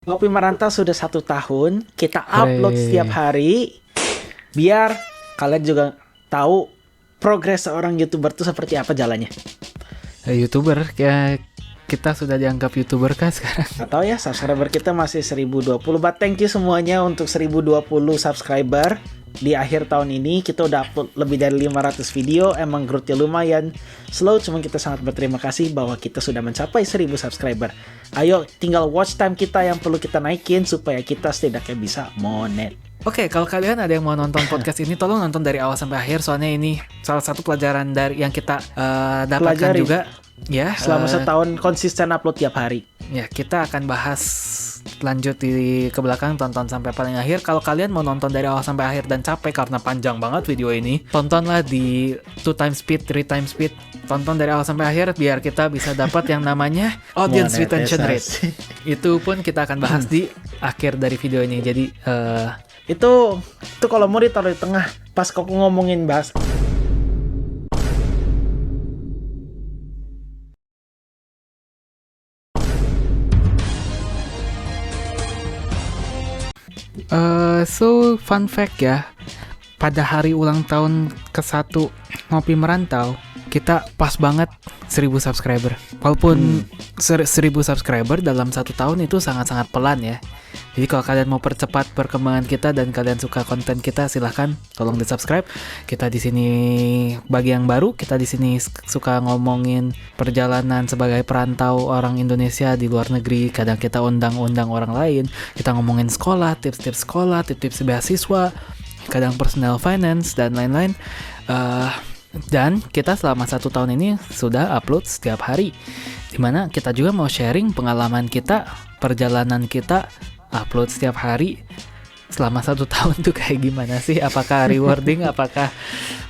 Ngopi Merantau sudah 1 tahun. Kita upload Hore. setiap hari. Biar kalian juga tahu progres seorang YouTuber itu seperti apa jalannya. YouTuber, kayak kita sudah dianggap YouTuber kan sekarang. Atau ya, subscriber kita masih 1020. But thank you semuanya untuk 1020 subscriber. Di akhir tahun ini kita udah upload lebih dari 500 video. Emang growth-nya lumayan slow, cuman kita sangat berterima kasih bahwa kita sudah mencapai 1000 subscriber. Ayo, tinggal watch time kita yang perlu kita naikin supaya kita setidaknya bisa monet. Oke, kalau kalian ada yang mau nonton podcast ini, tolong nonton dari awal sampai akhir. Soalnya ini salah satu pelajaran dari yang kita dapatkan Pelajari. juga. Ya, Selama setahun konsisten upload tiap hari. ya kita akan bahas lanjut ke belakang, tonton sampai paling akhir. Kalau kalian mau nonton dari awal sampai akhir dan capek karena panjang banget video ini, tontonlah di 2 times speed, 3 times speed. Tonton dari awal sampai akhir biar kita bisa dapat yang namanya audience retention rate. Itu pun kita akan bahas di akhir dari video ini. Jadi Itu kalau mau ditaruh di tengah pas kau ngomongin bahas. so fun fact ya, pada hari ulang tahun ke-1 Ngopi Merantau, kita pas banget 1000 subscriber. Walaupun 1000 subscriber dalam 1 tahun itu sangat-sangat pelan ya. Jadi kalau kalian mau percepat perkembangan kita dan kalian suka konten kita, silahkan tolong di subscribe. Kita di sini bagi yang baru, kita di sini suka ngomongin perjalanan sebagai perantau orang Indonesia di luar negeri. Kadang kita undang-undang orang lain, kita ngomongin sekolah, tips-tips sekolah, tips-tips beasiswa, kadang personal finance dan lain-lain. Dan kita selama 1 tahun ini sudah upload setiap hari, dimana kita juga mau sharing pengalaman kita, perjalanan kita, upload setiap hari selama 1 tahun tuh kayak gimana sih? Apakah rewarding? Apakah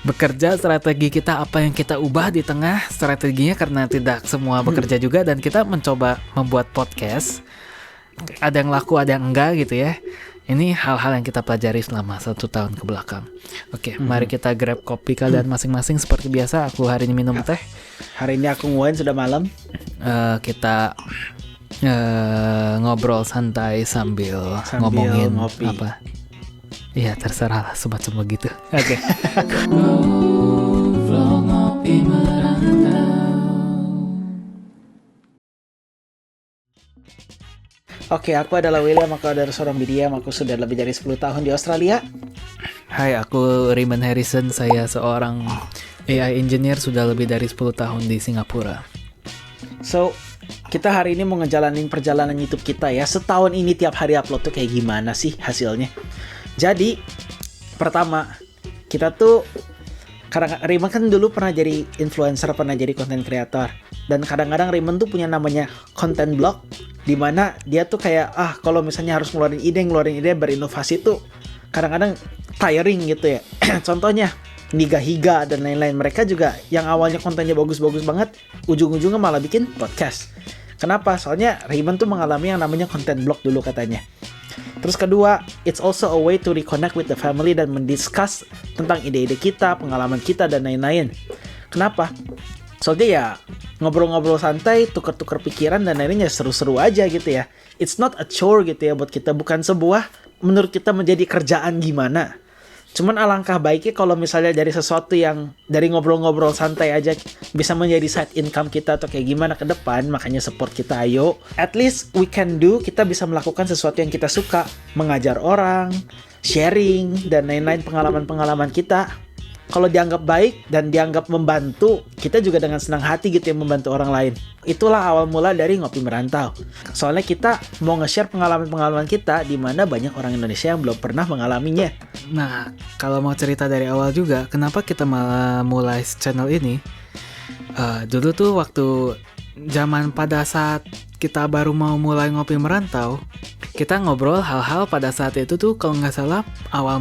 bekerja? Strategi kita apa yang kita ubah di tengah strateginya, karena tidak semua bekerja juga, dan kita mencoba membuat podcast. Ada yang laku, ada yang enggak gitu ya. Ini hal-hal yang kita pelajari selama 1 tahun ke belakang. Oke, mari kita grab kopi kalian masing-masing. Seperti biasa, aku hari ini minum teh. Hari ini aku nguain sudah malam. Kita ngobrol santai sambil ngomongin ngopi. apa? Iya, terserah lah, sobat-sobat gitu. Oke. Oke, aku adalah William, aku adalah seorang Bidiam, aku sudah lebih dari 10 tahun di Australia. Hai, aku Raymond Harrison. Saya seorang AI engineer, sudah lebih dari 10 tahun di Singapura. So, kita hari ini mau ngejalanin perjalanan YouTube kita ya. Setahun ini tiap hari upload tuh kayak gimana sih hasilnya. Jadi, pertama, kita tuh karena Raymond kan dulu pernah jadi influencer, pernah jadi content creator. Dan kadang-kadang Raymond tuh punya namanya content blog, di mana dia tuh kayak kalau misalnya harus ngeluarin ide berinovasi tuh kadang-kadang tiring gitu ya. Contohnya Niga Higa dan lain-lain, mereka juga yang awalnya kontennya bagus-bagus banget, ujung-ujungnya malah bikin podcast. Kenapa? Soalnya Raymond tuh mengalami yang namanya content blog dulu katanya. Terus kedua, it's also a way to reconnect with the family dan mendiscuss tentang ide-ide kita, pengalaman kita dan lain-lain. Kenapa? Soalnya ya ngobrol-ngobrol santai, tuker-tuker pikiran dan lainnya seru-seru aja gitu ya. It's not a chore gitu ya buat kita, bukan sebuah menurut kita menjadi kerjaan gimana. Cuman alangkah baiknya kalau misalnya dari sesuatu yang dari ngobrol-ngobrol santai aja bisa menjadi side income kita atau kayak gimana ke depan. Makanya support kita, ayo. At least we can do, kita bisa melakukan sesuatu yang kita suka, mengajar orang, sharing dan lain-lain pengalaman-pengalaman kita. Kalau dianggap baik dan dianggap membantu, kita juga dengan senang hati gitu ya membantu orang lain. Itulah awal mula dari Ngopi Merantau. Soalnya kita mau nge-share pengalaman-pengalaman kita di mana banyak orang Indonesia yang belum pernah mengalaminya. Nah, kalau mau cerita dari awal juga, kenapa kita malah mulai channel ini? Dulu tuh waktu zaman pada saat kita baru mau mulai Ngopi Merantau, kita ngobrol hal-hal pada saat itu tuh kalau nggak salah awal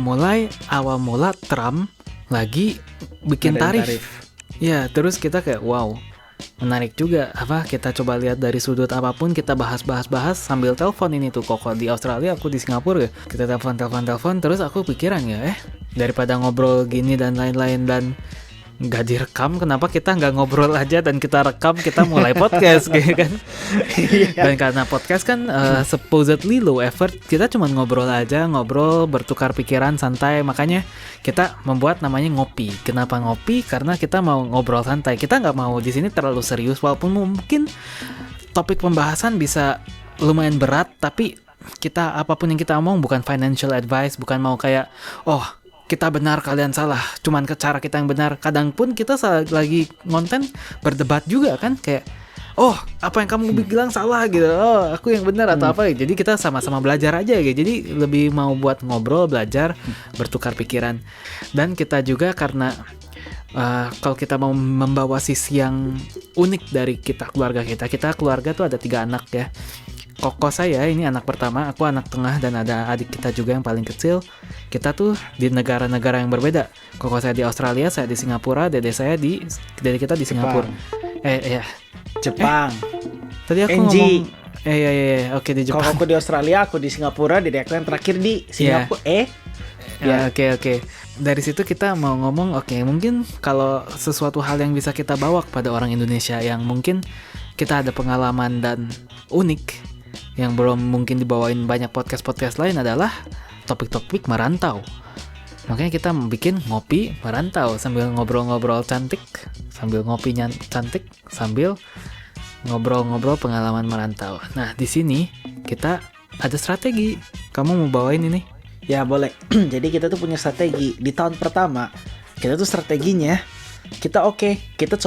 mula Trump lagi bikin tarif. Ya, terus kita kayak wow, menarik juga. Kita coba lihat dari sudut apapun, kita bahas sambil telepon ini tuh Koko di Australia, aku di Singapura ya. Kita telepon terus aku pikiran ya, daripada ngobrol gini dan lain-lain, dan nggak direkam, kenapa kita nggak ngobrol aja dan kita rekam, kita mulai podcast gitu kan. Dan karena podcast kan supposedly low effort, kita cuma ngobrol aja, ngobrol, bertukar pikiran, santai. Makanya kita membuat namanya ngopi. Kenapa ngopi? Karena kita mau ngobrol santai. Kita nggak mau di sini terlalu serius, walaupun mungkin topik pembahasan bisa lumayan berat, tapi kita apapun yang kita omong bukan financial advice, bukan mau kayak kita benar kalian salah, cuman ke cara kita yang benar. Kadang pun kita lagi ngonten berdebat juga kan, kayak apa yang kamu bilang salah gitu, aku yang benar atau apa. Jadi kita sama-sama belajar aja gitu. Jadi lebih mau buat ngobrol, belajar, bertukar pikiran. Dan kita juga karena kalau kita mau membawa sisi yang unik dari keluarga keluarga tuh ada 3 anak ya. Koko saya ini anak pertama, aku anak tengah, dan ada adik kita juga yang paling kecil. Kita tuh di negara-negara yang berbeda. Koko saya di Australia, saya di Singapura, dede kita di Singapura. Jepang. Tadi aku NG. ngomong oke, di Jepang. Kalau aku di Australia, aku di Singapura, dede aku yang terakhir di Singapura. Oke. Dari situ kita mau ngomong, mungkin kalau sesuatu hal yang bisa kita bawa kepada orang Indonesia yang mungkin kita ada pengalaman dan unik yang belum mungkin dibawain banyak podcast lain adalah topik-topik merantau. Makanya kita bikin ngopi merantau sambil ngobrol-ngobrol cantik, sambil ngopinya cantik, sambil ngobrol-ngobrol pengalaman merantau. Nah, di sini kita ada strategi. Kamu mau bawain ini? Ya boleh. Jadi kita tuh punya strategi. Di tahun pertama kita tuh strateginya kita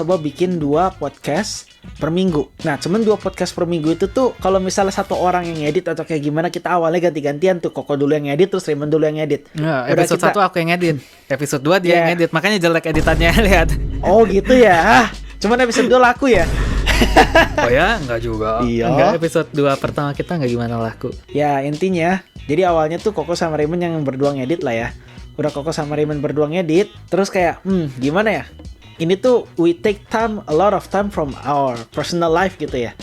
coba bikin 2 podcast per minggu. Nah, cuman 2 podcast per minggu itu tuh kalau misalnya satu orang yang edit atau kayak gimana, kita awalnya ganti-gantian tuh. Koko dulu yang edit, terus Raymond dulu yang edit. Nah, episode 1 aku yang edit, episode 2 dia yang edit. Makanya jelek editannya, lihat. Oh gitu ya. Cuman episode 2 laku ya. Oh ya, enggak juga. Iya. Enggak, episode 2 pertama kita enggak gimana laku. Ya, intinya jadi awalnya tuh Koko sama Raymond yang berdua ngedit lah ya. Udah Koko sama Raymond berdua ngedit, terus kayak gimana ya? Ini tuh we take a lot of time from our personal life gitu ya.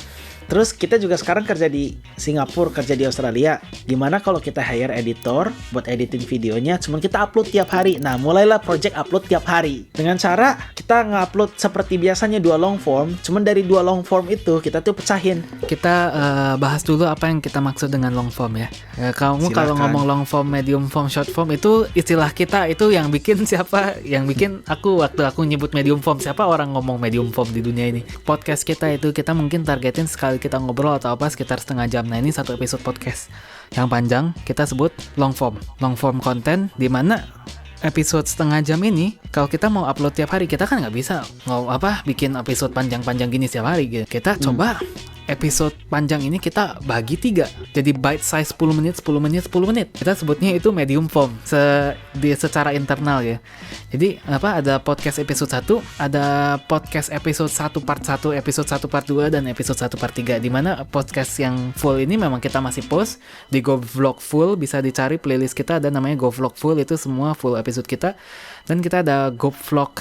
Terus kita juga sekarang kerja di Singapura, kerja di Australia. Gimana kalau kita hire editor buat editing videonya, cuman kita upload tiap hari. Nah, mulailah project upload tiap hari. Dengan cara kita nge-upload seperti biasanya 2 long form, cuman dari 2 long form itu kita tuh pecahin. Kita bahas dulu apa yang kita maksud dengan long form ya. Kamu kalau ngomong long form, medium form, short form itu istilah kita, itu yang bikin siapa? Yang bikin waktu aku nyebut medium form, siapa orang ngomong medium form di dunia ini? Podcast kita itu kita mungkin targetin sekali kita ngobrol atau apa sekitar setengah jam. Nah, ini 1 episode podcast yang panjang kita sebut long form content, di mana episode setengah jam ini kalau kita mau upload tiap hari, kita kan nggak bisa bikin episode panjang-panjang gini setiap hari gitu. Kita coba episode panjang ini kita bagi 3 jadi bite size 10 menit. Kita sebutnya itu medium form secara internal ya. Jadi ada podcast episode 1, ada podcast episode 1 part 1, episode 1 part 2, dan episode 1 part 3, di mana podcast yang full ini memang kita masih post di Go Vlog Full. Bisa dicari playlist kita, ada namanya Go Vlog Full, itu semua full episode kita. Dan kita ada Go Vlog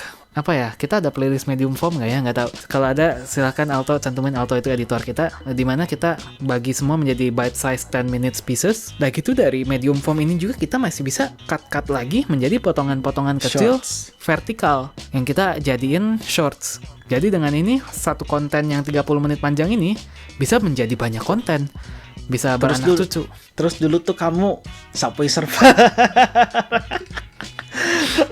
kita ada playlist medium form nggak ya? Nggak tahu. Kalau ada silakan Alto cantumin. Alto itu editor kita, di mana kita bagi semua menjadi bite size 10 minutes pieces. Dan gitu dari medium form ini juga kita masih bisa cut lagi menjadi potongan-potongan kecil vertikal yang kita jadiin shorts. Jadi dengan ini satu konten yang 30 menit panjang ini bisa menjadi banyak konten. Bisa beranak cucu. Terus dulu tuh kamu Subway Surfer.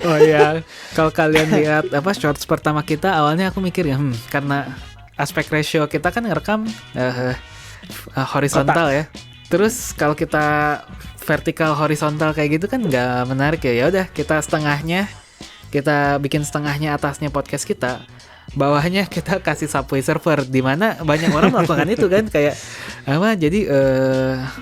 Oh iya, kalau kalian lihat shorts pertama kita, awalnya aku mikir ya, karena aspek ratio kita kan ngerekam horizontal ya. Terus kalau kita vertikal horizontal kayak gitu kan nggak menarik ya. Ya udah, kita bikin setengahnya atasnya podcast kita, bawahnya kita kasih Subway Surfer, di mana banyak orang melakukan itu kan, kayak jadi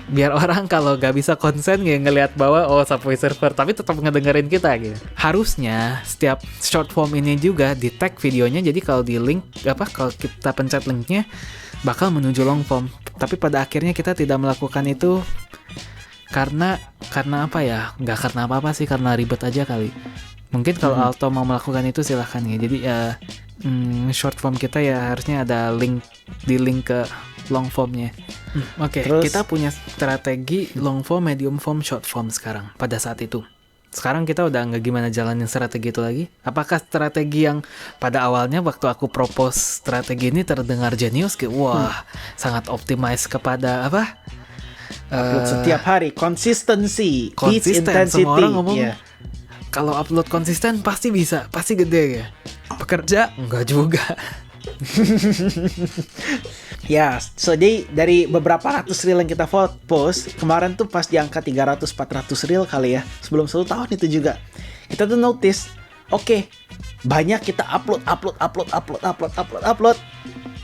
biar orang kalau gak bisa konsen ngelihat bawah Subway Surfer, tapi tetap ngedengerin kita gitu. Harusnya setiap short form ini juga di tag videonya, jadi kalau di link kalau kita pencet linknya bakal menuju long form. Tapi pada akhirnya kita tidak melakukan itu karena apa ya? Nggak karena apa-apa sih, karena ribet aja kali. Mungkin kalau Alto mau melakukan itu silahkan ya. Jadi short form kita ya harusnya ada link ke long formnya. Oke. Kita punya strategi long form, medium form, short form sekarang pada saat itu. sekarang kita udah nggak gimana jalanin strategi itu lagi. Apakah strategi yang pada awalnya waktu aku propose strategi ini terdengar jenius, kayak wah sangat optimize kepada apa? Upload setiap hari, konsistensi, beats Konsisten. intensity. Semua orang ngomong Iya. kalau upload konsisten pasti bisa, pasti gede ya. Pekerja enggak juga. Ya, jadi dari beberapa ratus reel yang kita post, kemarin tuh pas di angka 300-400 reel kali ya, sebelum 1 tahun itu juga. Kita tuh notice, oke, banyak kita upload.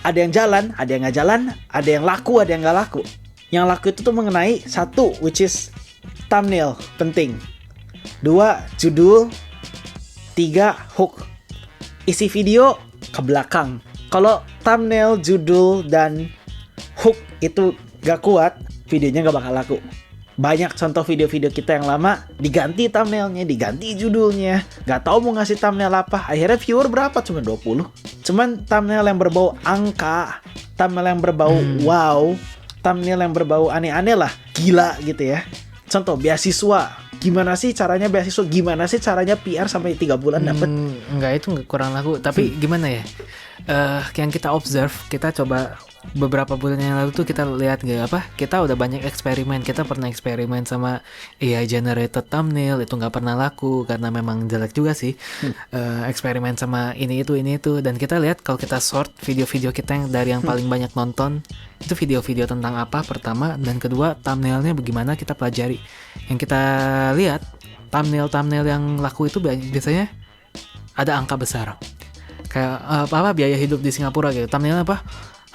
Ada yang jalan, ada yang nggak jalan, ada yang laku, ada yang nggak laku. Yang laku itu tuh mengenai 1, which is thumbnail, penting. 2, judul. 3, hook. Isi video ke belakang. Kalau thumbnail, judul, dan hook itu gak kuat, videonya gak bakal laku. Banyak contoh video-video kita yang lama, diganti thumbnailnya, diganti judulnya, gak tahu mau ngasih thumbnail apa. Akhirnya viewer berapa? Cuma 20. Cuman thumbnail yang berbau angka, thumbnail yang berbau wow, thumbnail yang berbau aneh-aneh lah, gila gitu ya. Contoh, beasiswa. Gimana sih caranya beasiswa? Gimana sih caranya PR sampai 3 bulan dapat? Enggak, itu enggak kurang laku. Tapi gimana ya? Yang kita observe, kita coba beberapa bulan yang lalu tuh kita lihat kita udah banyak eksperimen. Kita pernah eksperimen sama AI generated thumbnail, itu nggak pernah laku karena memang jelek juga sih. Eksperimen sama ini itu, dan kita lihat kalau kita sort video-video kita yang dari yang paling banyak nonton, itu video-video tentang apa pertama, dan kedua thumbnailnya bagaimana, kita pelajari. Yang kita lihat thumbnail yang laku itu biasanya ada angka besar. Kayak biaya hidup di Singapura gitu. Thumbnailnya apa?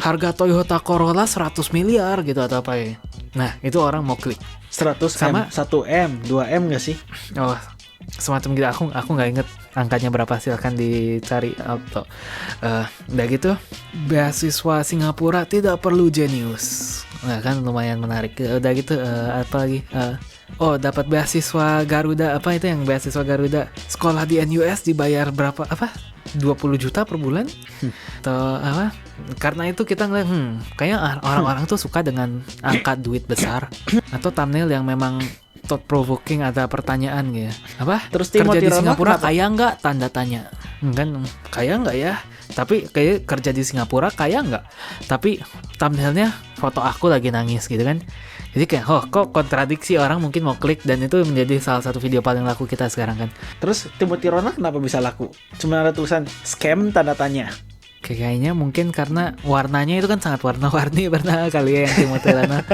Harga Toyota Corolla 100 miliar gitu atau apa ya. Nah, itu orang mau klik. 100 Sama- M, 1M, 2M gak sih? Oh, semacam gitu. Aku nggak inget angkanya berapa, silahkan dicari auto. Udah gitu, beasiswa Singapura tidak perlu jenius. Nah, kan lumayan menarik. Udah gitu, apa lagi? Dapat beasiswa Garuda. Apa itu yang beasiswa Garuda? Sekolah di NUS dibayar berapa? 20 juta per bulan? Atau apa? Karena itu kita ngeliat, kayaknya orang-orang tuh suka dengan angka duit besar atau thumbnail yang memang thought provoking, ada pertanyaan gitu. Terus Kerja Timothy di Ronald Singapura kenapa? kaya nggak? Tanda tanya. Kan kaya nggak ya? Tapi kayak kerja di Singapura kaya nggak? Tapi thumbnailnya foto aku lagi nangis gitu kan. Jadi kayak, kok kontradiksi, orang mungkin mau klik, dan itu menjadi salah satu video paling laku kita sekarang kan. Terus Timothy Ronald kenapa bisa laku? Cuma ada tulisan scam tanda tanya. Kayaknya mungkin karena warnanya itu kan sangat warna-warni, pernah kali ya yang Timothy Ronald.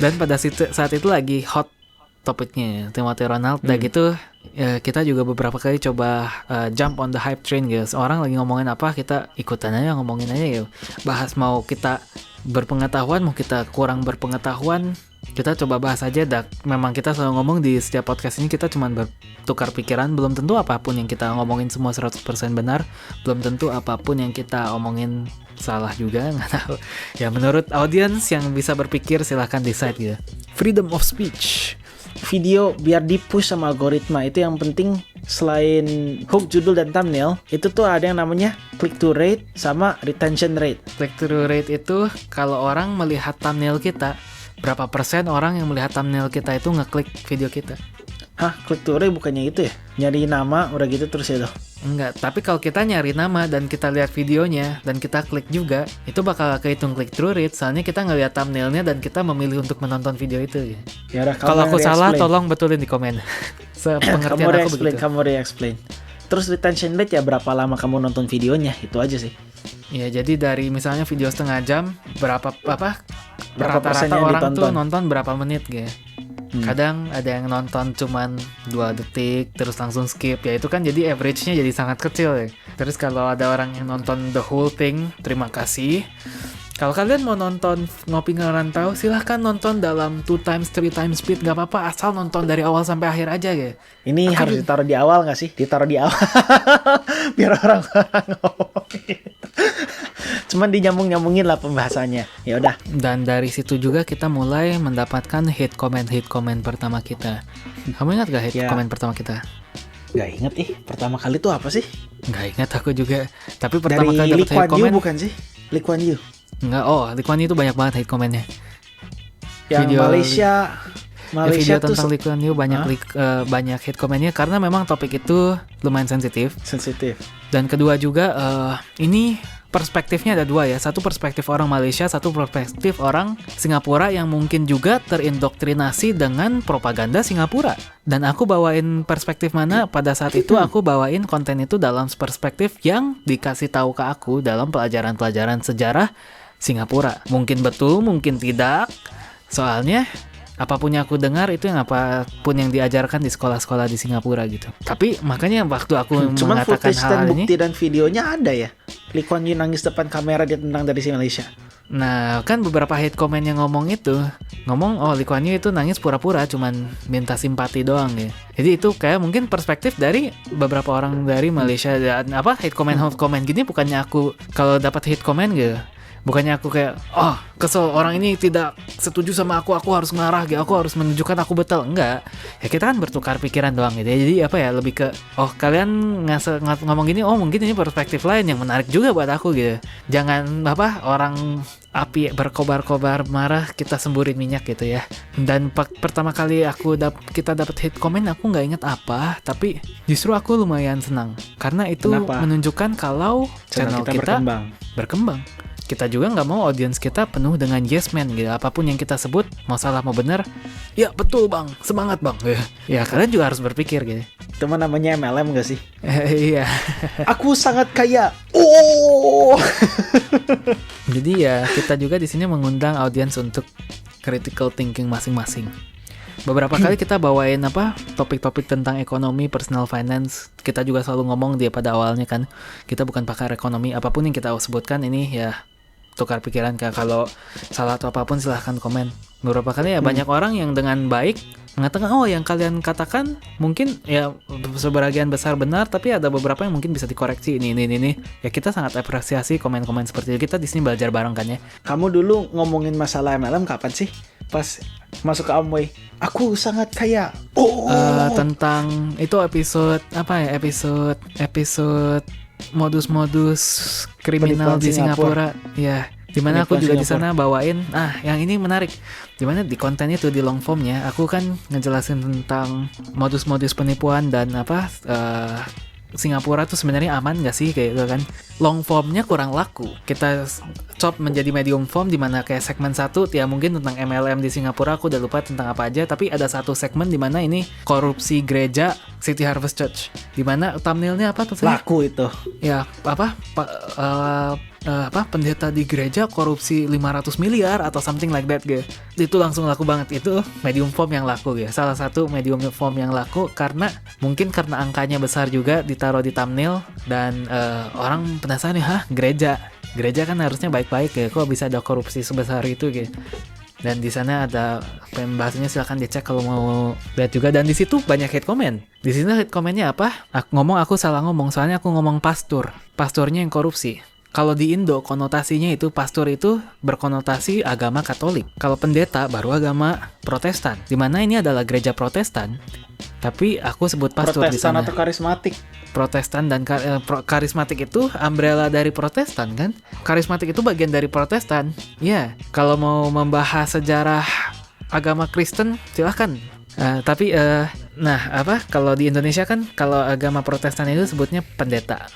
Dan pada saat itu lagi hot topiknya Timothy Ronald. Udah gitu kita juga beberapa kali coba jump on the hype train guys. Orang lagi ngomongin apa, kita ikutan aja, ngomongin aja ya. Bahas mau kita berpengetahuan, mau kita kurang berpengetahuan, kita coba bahas aja. Memang kita selalu ngomong di setiap podcast ini, kita cuma bertukar pikiran. Belum tentu apapun yang kita ngomongin semua 100% benar. Belum tentu apapun yang kita omongin salah juga, nggak tahu. Ya menurut audiens yang bisa berpikir, silahkan decide gitu. Freedom of speech. Video biar di-push sama algoritma itu yang penting. Selain hook, judul, dan thumbnail, itu tuh ada yang namanya click-through rate sama retention rate. Click-through rate itu kalau orang melihat thumbnail kita, berapa persen orang yang melihat thumbnail kita itu ngeklik video kita? Hah, click-through rate bukannya itu ya? Nyari nama, udah gitu terus itu. Enggak, tapi kalau kita nyari nama dan kita lihat videonya dan kita klik juga, itu bakal kehitung click-through rate, soalnya kita ngelihat thumbnailnya dan kita memilih untuk menonton video itu. Ya udah, Kalau aku salah, re-explain. tolong betulin di komen. Sepengertian aku begitu. Kamu re-explain. Terus retention rate ya berapa lama kamu nonton videonya, itu aja sih. Ya, jadi dari misalnya video setengah jam, berapa persen rata-rata yang orang tuh ditonton? nonton berapa menit gitu. Kadang ada yang nonton cuman 2 detik terus langsung skip, ya itu kan jadi average-nya jadi sangat kecil ya. Terus kalau ada orang yang nonton the whole thing, terima kasih. Kalau kalian mau nonton Ngopi Ngerantau, silahkan nonton dalam 2 times 3 times speed, gak apa-apa, asal nonton dari awal sampai akhir aja ya. Ini harus ditaruh di awal nggak sih? Ditaruh di awal biar orang-orang ngomong gitu. Cuman dinyambung-nyambungin lah pembahasannya. Ya udah. Dan dari situ juga kita mulai mendapatkan hate comment pertama kita. Kamu ingat gak hate Ya. comment pertama kita? Gak inget pertama kali tuh apa sih? Nggak ingat aku juga. Tapi pertama kali Dari dapat Lee Kuan hate Yew comment, bukan sih? Lee Kuan Yew. Lee Kuan Yew itu banyak banget hate commentnya. Yang Video- Malaysia. Malaysia video tuh tentang Lee Kuan Yew banyak hate komennya karena memang topik itu lumayan sensitif. Dan kedua juga ini perspektifnya ada dua ya. Satu perspektif orang Malaysia, satu perspektif orang Singapura yang mungkin juga terindoktrinasi dengan propaganda Singapura. Dan aku bawain perspektif mana pada saat itu aku bawain konten itu dalam perspektif yang dikasih tahu ke aku dalam pelajaran-pelajaran sejarah Singapura. Mungkin betul, mungkin tidak. Soalnya apapun yang aku dengar itu yang apapun yang diajarkan di sekolah-sekolah di Singapura gitu. Tapi makanya waktu aku Cuman mengatakan footage hal dan ini, bukti dan videonya ada ya. Lee Kuan Yew nangis depan kamera dia tendang dari si Malaysia. nah kan beberapa hate comment yang ngomong oh Lee Kuan Yew itu nangis pura-pura cuman minta simpati doang ya. Jadi itu kayak mungkin perspektif dari beberapa orang dari Malaysia. Dan hate comment gini bukannya aku kalau dapat hate comment gitu, bukannya aku kayak kesel orang ini tidak setuju sama aku harus ngarah gitu, aku harus menunjukkan aku betul. Enggak, ya kita kan bertukar pikiran doang gitu ya. Jadi lebih ke kalian ngomong gini, mungkin ini perspektif lain yang menarik juga buat aku gitu. Jangan orang api berkobar-kobar marah kita semburin minyak gitu ya. Dan pertama kali kita dapat hate comment aku nggak inget apa, tapi justru aku lumayan senang karena itu Kenapa? menunjukkan kalau channel kita berkembang. Kita juga nggak mau audiens kita penuh dengan yes man gitu. Apapun yang kita sebut, mau salah mau benar, ya betul bang, semangat bang. Ya kalian juga harus berpikir gitu. Itu namanya MLM gak sih? Iya. Aku sangat kaya. Oh. Jadi ya kita juga di sini mengundang audiens untuk critical thinking masing-masing. Beberapa kali kita bawain topik-topik tentang ekonomi, personal finance. Kita juga selalu ngomong pada awalnya kan, kita bukan pakar ekonomi. Apapun yang kita sebutkan ini ya tukar pikiran. Kalau salah atau apapun silahkan komen. Beberapa kali ya banyak orang yang dengan baik mengatakan yang kalian katakan mungkin ya sebagian besar benar, tapi ada beberapa yang mungkin bisa dikoreksi ini. Ya kita sangat apresiasi komen-komen seperti itu. Kita di sini belajar bareng kan ya. Kamu dulu ngomongin masalah MLM kapan sih? Pas masuk ke Amway, aku sangat kaya. Tentang itu episode episode modus-modus kriminal Penipuan di Singapura. Ya, dimana aku juga di sana bawain. Yang ini menarik. Dimana di konten itu di long formnya aku kan ngejelasin tentang modus-modus penipuan dan Singapura tuh sebenarnya aman nggak sih kayak gitu kan. Long formnya kurang laku. Kita chop menjadi medium form di mana kayak segmen 1 ya mungkin tentang MLM di Singapura, aku udah lupa tentang apa aja, tapi ada satu segmen di mana ini korupsi gereja City Harvest Church. Di mana thumbnailnya apa tuh? Laku itu. Ya, pendeta di gereja korupsi 500 miliar atau something like that gitu. Itu langsung laku banget. Itu medium form yang laku gitu. Salah satu medium form yang laku karena angkanya besar juga ditaruh di thumbnail dan orang penasaran nih, gereja kan harusnya baik-baik ya, kok bisa ada korupsi sebesar itu gitu. Dan di sana ada pembahasannya, silahkan dicek kalau mau lihat juga. Dan di situ banyak hate comment. Di sini hate commentnya apa? Aku salah ngomong, soalnya aku ngomong pastornya yang korupsi. Kalau di Indo konotasinya itu pastor itu berkonotasi agama Katolik. Kalau pendeta baru agama Protestan. Dimana ini adalah gereja Protestan, tapi aku sebut pastor di sana. Protestan atau karismatik? Protestan dan karismatik itu umbrella dari Protestan kan? Karismatik itu bagian dari Protestan. Ya, kalau mau membahas sejarah agama Kristen silahkan. Kalau di Indonesia kan kalau agama Protestan itu sebutnya pendeta.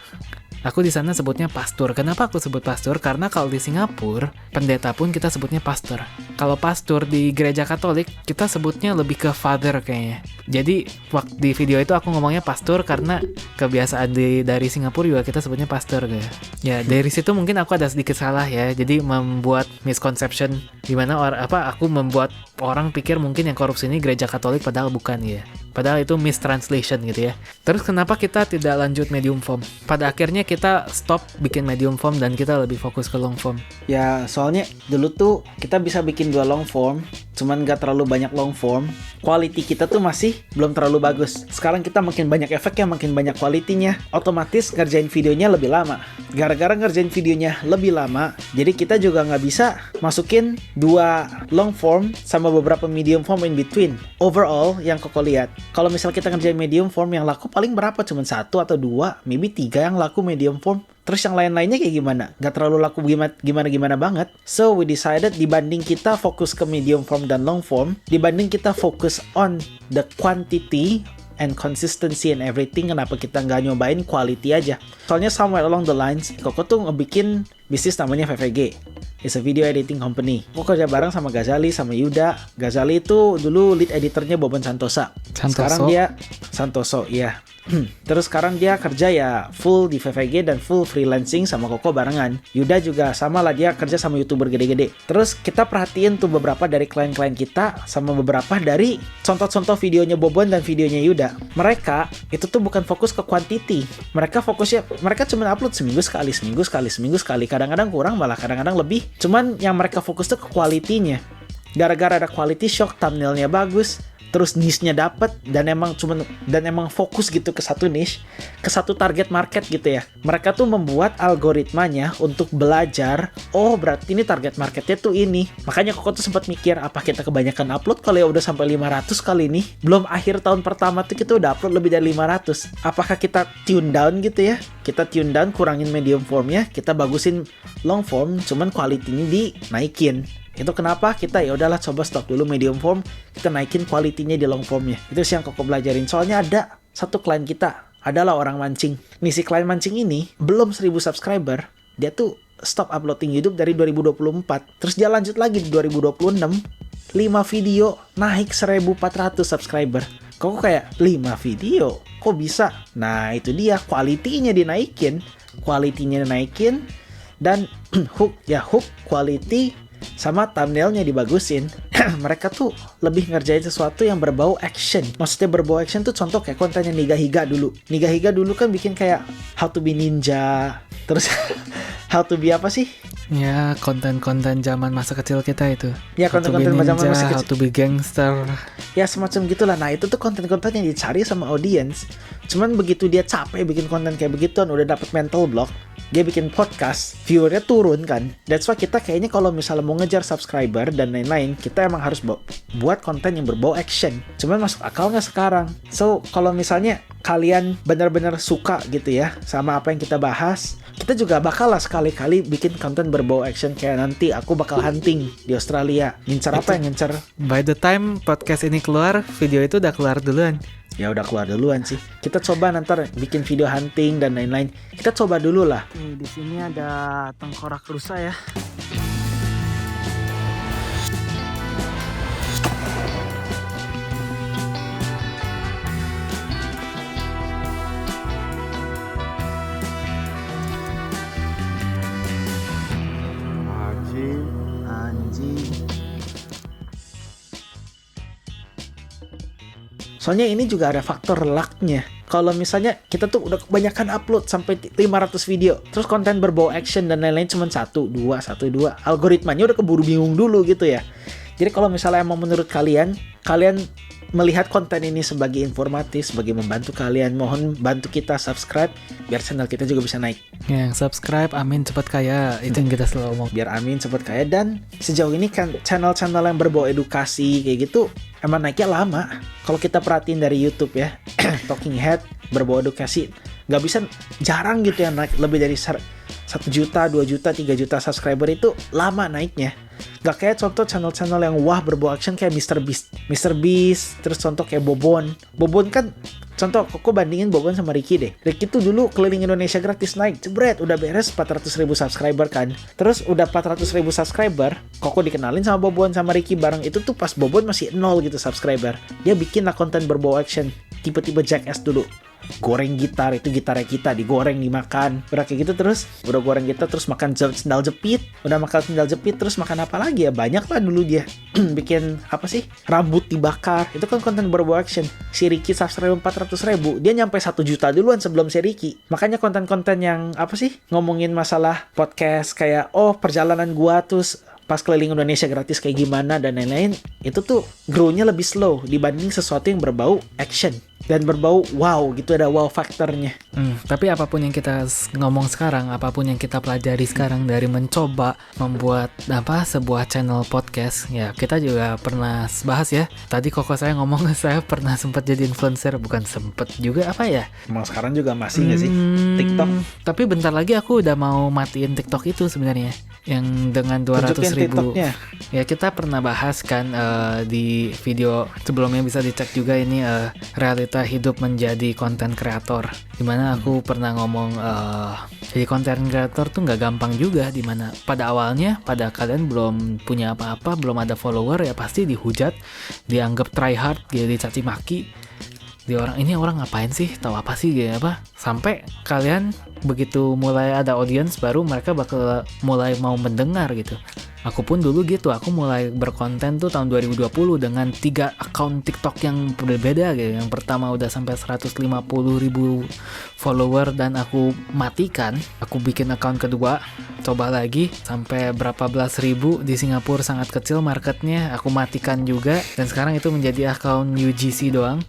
Aku di sana sebutnya pastor. Kenapa aku sebut pastor? Karena kalau di Singapura, pendeta pun kita sebutnya pastor. Kalau pastor di gereja Katolik, kita sebutnya lebih ke father kayaknya. Jadi, waktu di video itu aku ngomongnya pastor karena kebiasaan dari Singapura juga kita sebutnya pastor gitu. Ya, dari situ mungkin aku ada sedikit salah ya. Jadi membuat misconception di mana aku membuat orang pikir mungkin yang korupsi ini gereja Katolik padahal bukan ya. Padahal itu mistranslation gitu ya. Terus kenapa kita tidak lanjut medium form? Pada akhirnya kita stop bikin medium form dan kita lebih fokus ke long form. Ya, soalnya dulu tuh kita bisa bikin 2 long form, cuman gak terlalu banyak long form. Quality kita tuh masih belum terlalu bagus. Sekarang kita makin banyak efeknya, makin banyak quality-nya. Otomatis ngerjain videonya lebih lama. Gara-gara ngerjain videonya lebih lama, jadi kita juga nggak bisa masukin 2 long form sama sama beberapa medium form in between. Overall, yang Koko lihat, kalau misal kita ngerjain medium form yang laku paling berapa? Cuma 1 atau 2, maybe 3 yang laku medium form. Terus yang lain-lainnya kayak gimana? Gak terlalu laku gimana banget. So we decided dibanding kita fokus ke medium form dan long form, dibanding kita fokus on the quantity and consistency and everything, kenapa kita nggak nyobain quality aja? Soalnya somewhere along the lines, Koko tuh ngebikin bisnis namanya VVG. It's a video editing company. Koko kerja bareng sama Ghazali, sama Yuda. Ghazali itu dulu lead editornya Bobon Santosa. Sekarang dia Santoso, iya. Terus sekarang dia kerja ya full di VVG dan full freelancing sama Koko barengan. Yuda juga sama lah, dia kerja sama YouTuber gede-gede. Terus kita perhatiin tuh beberapa dari klien-klien kita sama beberapa dari contoh-contoh videonya Bobon dan videonya Yuda. Mereka itu tuh bukan fokus ke quantity. Mereka cuma upload seminggu sekali. Kadang-kadang kurang, malah kadang-kadang lebih. Cuman yang mereka fokus tuh ke quality-nya. Gara-gara ada quality shock, thumbnailnya bagus, terus niche-nya dapet, dan emang fokus gitu ke satu niche, ke satu target market gitu ya. Mereka tuh membuat algoritmanya untuk belajar, oh berarti ini target marketnya tuh ini. Makanya Koko tuh sempat mikir, apa kita kebanyakan upload kalau ya udah sampai 500 kali nih? Belum akhir tahun pertama tuh kita udah upload lebih dari 500. Apakah kita tune down gitu ya? Kita tune down, kurangin medium formnya, kita bagusin long form, cuman quality-nya dinaikin. Itu kenapa kita ya udahlah coba stop dulu medium form, kita naikin quality-nya di long formnya. Itu sih yang Koko belajarin. Soalnya ada satu klien kita adalah orang mancing. Nih si klien mancing ini belum 1000 subscriber, dia tuh stop uploading YouTube dari 2024. Terus dia lanjut lagi di 2026, 5 video naik 1400 subscriber. Koko kayak 5 video kok bisa? Nah itu dia, quality-nya dinaikin, dan hook quality sama thumbnailnya dibagusin. Mereka tuh lebih ngerjain sesuatu yang berbau action. Maksudnya berbau action tuh contoh kayak kontennya Nigahiga dulu. Nigahiga dulu kan bikin kayak how to be ninja, terus how to be apa sih? Ya, konten-konten zaman masa kecil kita itu. Ya, konten-konten zaman masa kecil. How to be gangster. Ya, semacam gitulah. Nah, itu tuh konten-konten yang dicari sama audience. Cuman begitu dia capek bikin konten kayak begituan, udah dapet mental block, dia bikin podcast, viewernya turun kan. That's why kita kayaknya kalau misalnya mau ngejar subscriber dan lain-lain, kita emang harus buat konten yang berbau action. Cuman masuk akal nggak sekarang? So, kalau misalnya kalian benar-benar suka gitu ya sama apa yang kita bahas, kita juga bakal lah sekali-kali bikin konten berbau action. Kayak nanti aku bakal hunting di Australia. Ngincar apa yang ngincar? By the time podcast ini keluar, video itu udah keluar duluan. Ya udah keluar duluan sih. Kita coba nanti bikin video hunting dan lain-lain. Kita coba dulu lah. Nih, di sini ada tengkorak rusa ya. Anjing. Soalnya ini juga ada faktor luck-nya. Kalau misalnya kita tuh udah kebanyakan upload sampai 500 video, terus konten berbau action dan lain-lain cuma 1, 2, algoritmanya udah keburu bingung dulu gitu ya. Jadi kalau misalnya emang menurut kalian melihat konten ini sebagai informatif, sebagai membantu kalian, mohon bantu kita subscribe biar channel kita juga bisa naik. Yang subscribe, amin cepat kaya, itu yang kita selalu ngomong. Biar amin cepat kaya. Dan sejauh ini kan channel-channel yang berbau edukasi kayak gitu emang naiknya lama. Kalau kita perhatiin dari YouTube ya, Talking Head berbau edukasi nggak bisa, jarang gitu yang naik lebih dari 1 juta, 2 juta, 3 juta subscriber, itu lama naiknya. Gak kayak contoh channel-channel yang wah berbau action kayak Mr. Beast, terus contoh kayak Bobon kan, contoh Koko bandingin Bobon sama Ricky deh. Ricky tuh dulu keliling Indonesia gratis naik, jebret, udah beres 400.000 subscriber kan. Terus udah 400.000 subscriber, Koko dikenalin sama Bobon sama Ricky bareng itu tuh pas Bobon masih 0 gitu subscriber. Dia bikin lah konten berbau action, tipe-tipe Jackass dulu. Goreng gitar, itu gitarnya kita digoreng, dimakan, udah kayak gitu. Terus udah goreng gitar, terus makan sendal jepit, terus makan apa lagi ya, banyak lah dulu dia. Bikin apa sih, rambut dibakar, itu kan konten berbau action. Si Ricky subscriber 400.000, dia nyampe 1 juta duluan sebelum si Ricky. Makanya konten-konten yang apa sih, ngomongin masalah podcast kayak perjalanan gua terus pas keliling Indonesia gratis kayak gimana dan lain-lain, itu tuh grow-nya lebih slow dibanding sesuatu yang berbau action. dan berbau wow gitu, ada wow faktornya. Tapi apapun yang kita ngomong sekarang, apapun yang kita pelajari sekarang dari mencoba membuat sebuah channel podcast, ya kita juga pernah bahas ya. Tadi Koko saya ngomong saya pernah sempat jadi influencer, bukan sempat juga Emang sekarang juga masih nggak sih TikTok? Tapi bentar lagi aku udah mau matiin TikTok itu sebenarnya, yang dengan 200.000. Ya kita pernah bahas kan di video sebelumnya, bisa dicek juga ini realita hidup menjadi konten kreator, dimana aku pernah ngomong jadi konten kreator tuh nggak gampang juga, dimana pada awalnya pada kalian belum punya apa-apa, belum ada follower, ya pasti dihujat, dianggap try hard, gitu, dicaci maki. Orang ngapain sih, tahu apa sih gitu apa, sampai kalian begitu mulai ada audience baru mereka bakal mulai mau mendengar gitu. Aku pun dulu gitu, aku mulai berkonten tuh tahun 2020 dengan 3 akun TikTok yang berbeda gitu. Yang pertama udah sampai 150.000 follower dan aku matikan. Aku bikin akun kedua, coba lagi sampai berapa belas ribu, di Singapura sangat kecil marketnya, aku matikan juga. Dan sekarang itu menjadi akun UGC doang.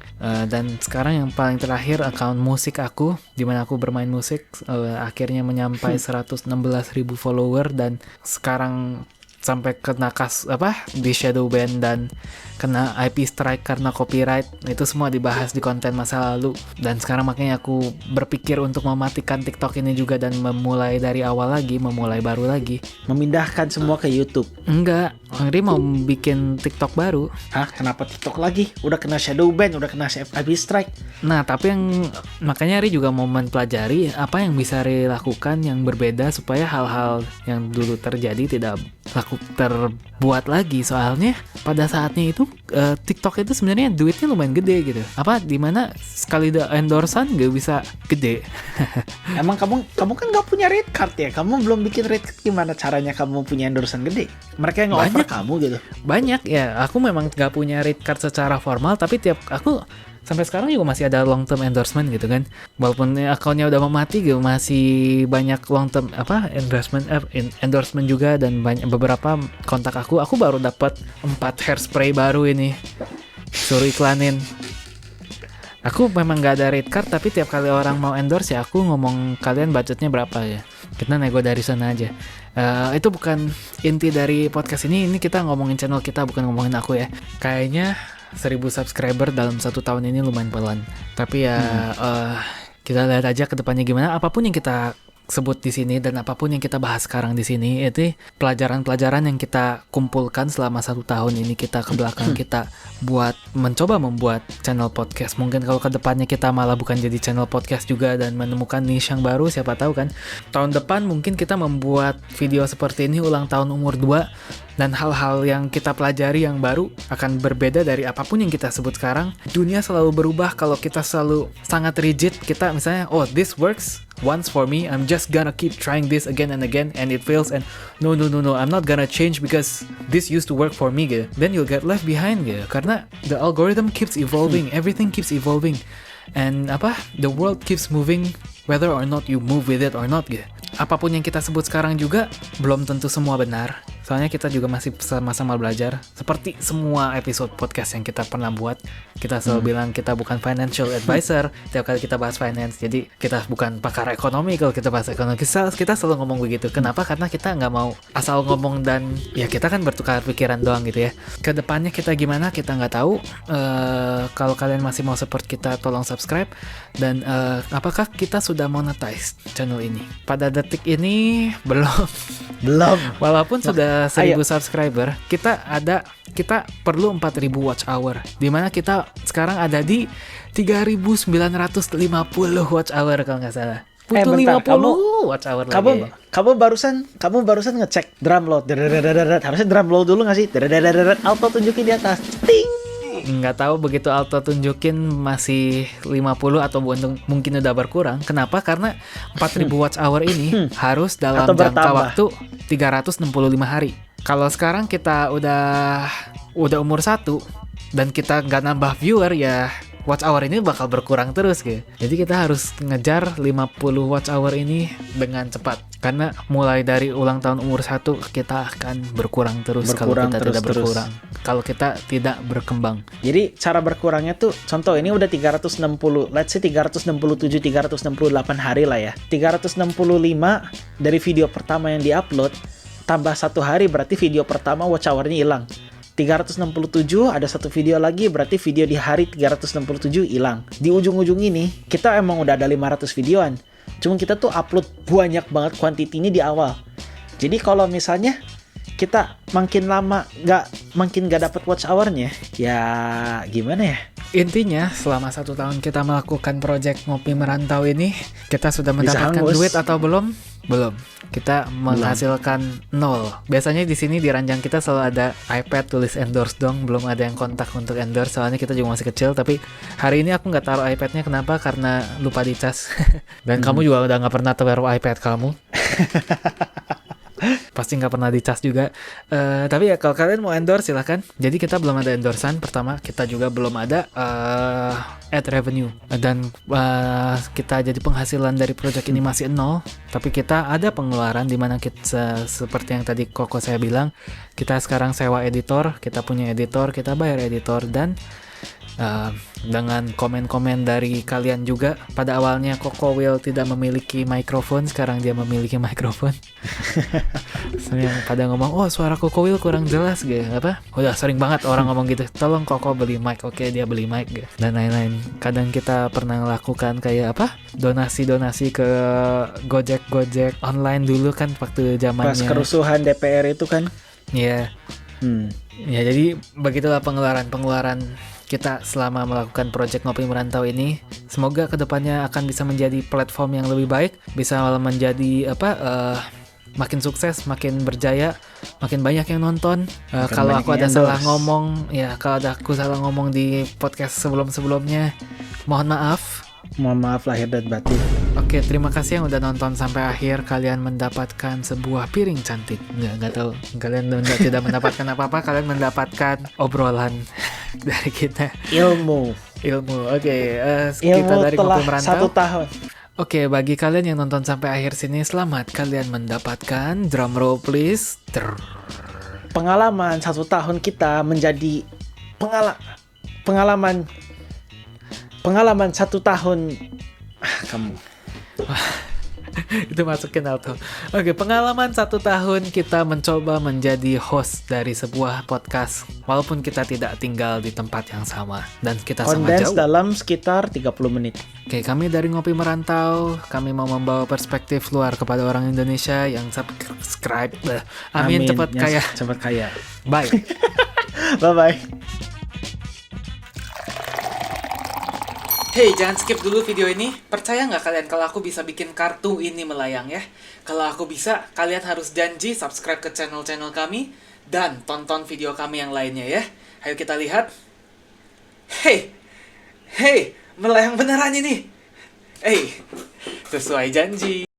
Dan sekarang yang paling terakhir akun musik aku, dimana aku bermain musik, akhirnya menyampai 116.000 follower, dan sekarang sampai kena di shadow ban dan kena IP strike karena copyright. Itu semua dibahas di konten masa lalu, dan sekarang makanya aku berpikir untuk mematikan TikTok ini juga dan memulai dari awal lagi, memulai baru lagi, memindahkan semua ke YouTube. Enggak, Angri mau bikin TikTok baru. Hah, kenapa TikTok lagi? Udah kena shadow ban, udah kena IP strike. Nah, tapi yang makanya Ri juga mau mempelajari apa yang bisa Ri lakukan yang berbeda supaya hal-hal yang dulu terjadi tidak terbuat lagi. Soalnya pada saatnya itu TikTok itu sebenarnya duitnya lumayan gede gitu. Dimana sekali endorsean gak bisa gede. Emang kamu kan gak punya red card ya? Kamu belum bikin red card, gimana caranya kamu punya endorsean gede? Mereka yang nge-offer kamu gitu? Banyak ya, aku memang gak punya red card secara formal, tapi aku sampai sekarang juga masih ada long term endorsement gitu kan. Walaupun akunnya udah mau mati gitu, masih banyak long term endorsement juga, dan beberapa kontak aku baru dapat 4 hairspray baru ini. Suruh iklanin. Aku memang gak ada rate card, tapi tiap kali orang mau endorse ya aku ngomong kalian budgetnya berapa ya. Kita nego dari sana aja. Itu bukan inti dari podcast ini kita ngomongin channel kita, bukan ngomongin aku ya. Kayaknya 1.000 subscriber dalam 1 tahun ini lumayan pelan. Tapi ya kita lihat aja ke depannya gimana. Apapun yang kita sebut di sini dan apapun yang kita bahas sekarang di sini, itu pelajaran-pelajaran yang kita kumpulkan selama 1 tahun ini kita ke belakang, kita mencoba membuat channel podcast. Mungkin kalau ke depannya kita malah bukan jadi channel podcast juga dan menemukan niche yang baru, siapa tahu kan. Tahun depan mungkin kita membuat video seperti ini ulang tahun umur 2, dan hal-hal yang kita pelajari yang baru akan berbeda dari apapun yang kita sebut sekarang. Dunia selalu berubah. Kalau kita selalu sangat rigid, kita misalnya, this works once for me, I'm just gonna keep trying this again and again, and it fails, and no, I'm not gonna change because this used to work for me gitu. Then you'll get left behind gitu, karena the algorithm keeps evolving, everything keeps evolving, and the world keeps moving whether or not you move with it or not gitu. Apapun yang kita sebut sekarang juga belum tentu semua benar. Soalnya kita juga masih sama-sama belajar. Seperti semua episode podcast yang kita pernah buat, kita selalu bilang kita bukan financial advisor. Tiap kali kita bahas finance, jadi kita bukan pakar ekonomi kalau kita bahas ekonomi. Kita selalu ngomong begitu. Kenapa? Karena kita nggak mau asal ngomong dan ya kita kan bertukar pikiran doang gitu ya. Kedepannya kita gimana kita nggak tahu. Kalau kalian masih mau support kita, tolong subscribe. Dan apakah kita sudah monetize channel ini? Pada detik ini belum. Walaupun sudah 1.000 subscriber, kita perlu 4.000 watch hour, dimana kita sekarang ada di 3.950 watch hour kalau nggak salah. Butuh 50 watch hour lagi. Kamu barusan ngecek drum load. Harusnya drum load dulu nggak sih? Auto tunjukin di atas. Ting. Nggak tahu begitu auto tunjukin masih 50 atau mungkin udah berkurang. Kenapa? Karena 4.000 watch hour ini harus dalam jangka waktu 365 hari. Kalau sekarang kita udah umur 1 dan kita nggak nambah viewer, ya watch hour ini bakal berkurang terus gitu. Jadi kita harus ngejar 50 watch hour ini dengan cepat. Karena mulai dari ulang tahun umur 1 kita akan berkurang terus kalau kita tidak berkurang. Kalau kita tidak berkembang. Jadi cara berkurangnya tuh, contoh ini udah 360, let's say 367, 368 hari lah ya. 365 dari video pertama yang diupload, tambah 1 hari berarti video pertama watch hour-nya hilang. 367 ada satu video lagi, berarti video di hari 367 hilang. Di ujung-ujung ini kita emang udah ada 500 videoan, cuma kita tuh upload banyak banget kuantitinya di awal. Jadi kalau misalnya kita makin lama makin gak dapat watch hour-nya, ya gimana ya? Intinya selama 1 tahun kita melakukan project Ngopi Merantau ini, kita sudah mendapatkan duit atau belum? Belum. Kita menghasilkan 0. Biasanya di sini di ranjang kita selalu ada iPad tulis endorse dong, belum ada yang kontak untuk endorse soalnya kita juga masih kecil. Tapi hari ini aku nggak taruh iPad-nya, kenapa? Karena lupa dicas. Dan kamu juga udah nggak pernah taruh iPad kamu. Pasti nggak pernah dicas juga. Tapi ya kalau kalian mau endorse silahkan. Jadi kita belum ada endorsan. Pertama kita juga belum ada ad revenue. Dan kita jadi penghasilan dari project ini masih 0. Tapi kita ada pengeluaran di mana kita seperti yang tadi Koko saya bilang, kita sekarang sewa editor, kita punya editor, kita bayar editor. Dan dengan komen-komen dari kalian juga, pada awalnya Koko Will tidak memiliki mikrofon, sekarang dia memiliki mikrofon. Yang pada ngomong, oh suara Koko Will kurang jelas gitu, apa? Udah sering banget orang ngomong gitu, tolong Koko beli mic. Oke, dia beli mic gitu. Dan lain-lain. Kadang kita pernah melakukan kayak apa? Donasi-donasi ke Gojek online dulu kan, waktu zamannya pas kerusuhan DPR itu kan. Iya. Ya jadi begitulah pengeluaran kita selama melakukan project Ngopi Merantau ini. Semoga kedepannya akan bisa menjadi platform yang lebih baik, bisa menjadi makin sukses, makin berjaya, makin banyak yang nonton. Kalau aku ada salah ngomong, ya kalau ada aku salah ngomong di podcast sebelumnya, mohon maaf. Mohon maaf lahir dan batin. Oke, terima kasih yang udah nonton sampai akhir. Kalian mendapatkan sebuah piring cantik. Nggak tahu. Kalian tidak mendapatkan apa-apa. Kalian mendapatkan obrolan dari kita. Ilmu. Oke, Ilmu kita dari telah Ngopi Merantau. 1 tahun. Oke, bagi kalian yang nonton sampai akhir sini, selamat kalian mendapatkan drum roll please. Pengalaman 1 tahun kita menjadi pengalaman 1 tahun. Kamu. Itu masukin auto. Oke, pengalaman 1 tahun kita mencoba menjadi host dari sebuah podcast, walaupun kita tidak tinggal di tempat yang sama dan kita sama Kondens jauh. dalam sekitar 30 menit. Oke, kami dari Ngopi Merantau, kami mau membawa perspektif luar kepada orang Indonesia yang subscribe. Amin. Cepat kaya. Bye. Bye-bye. Hey, jangan skip dulu video ini. Percaya nggak kalian kalau aku bisa bikin kartu ini melayang ya? Kalau aku bisa, kalian harus janji subscribe ke channel-channel kami dan tonton video kami yang lainnya ya. Ayo kita lihat. Hey, melayang beneran ini. Sesuai janji.